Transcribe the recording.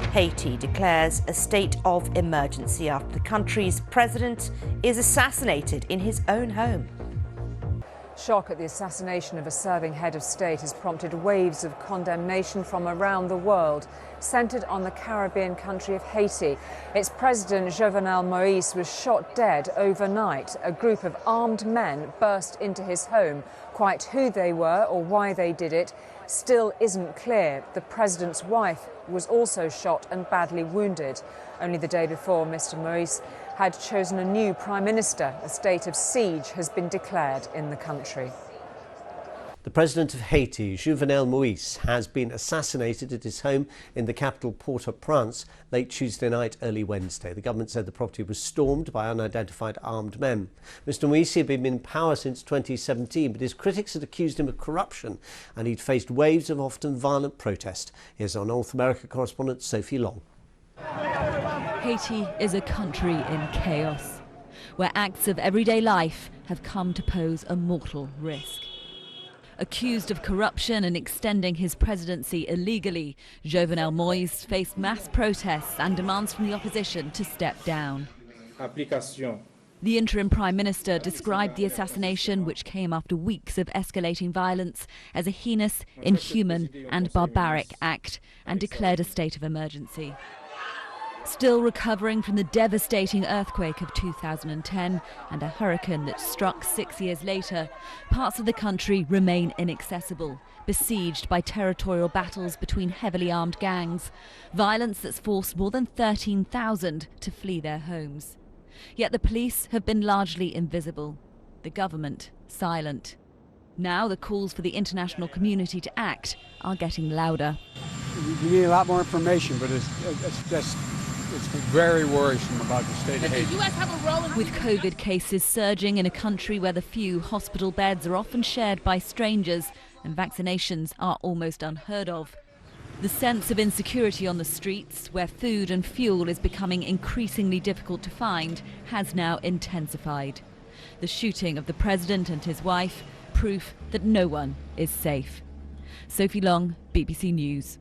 Haiti declares a state of emergency after the country's president is assassinated in his own home. Shock at the assassination of a serving head of state has prompted waves of condemnation from around the world, centred on the Caribbean country of Haiti. Its president, Jovenel Moïse, was shot dead overnight. A group of armed men burst into his home. Quite who they were or why they did it still isn't clear. The president's wife was also shot and badly wounded. Only the day before, Mr. Moïse had chosen a new prime minister. A state of siege has been declared in the country. The president of Haiti, Jovenel Moïse, has been assassinated at his home in the capital Port-au-Prince late Tuesday night, early Wednesday. The government said the property was stormed by unidentified armed men. Mr. Moïse had been in power since 2017, but his critics had accused him of corruption and he'd faced waves of often violent protest. Here's our North America correspondent Sophie Long. Haiti is a country in chaos, where acts of everyday life have come to pose a mortal risk. Accused of corruption and extending his presidency illegally, Jovenel Moïse faced mass protests and demands from the opposition to step down. The interim prime minister described the assassination, which came after weeks of escalating violence, as a heinous, inhuman and barbaric act, and declared a state of emergency. Still recovering from the devastating earthquake of 2010 and a hurricane that struck 6 years later, parts of the country remain inaccessible, besieged by territorial battles between heavily armed gangs, violence that's forced more than 13,000 to flee their homes. Yet the police have been largely invisible, the government silent. Now the calls for the international community to act are getting louder. You need a lot more information, but it's very worrisome about the state of Haiti. With COVID cases surging in a country where the few hospital beds are often shared by strangers and vaccinations are almost unheard of, the sense of insecurity on the streets, where food and fuel is becoming increasingly difficult to find, has now intensified. The shooting of the president and his wife, proof that no one is safe. Sophie Long, BBC News.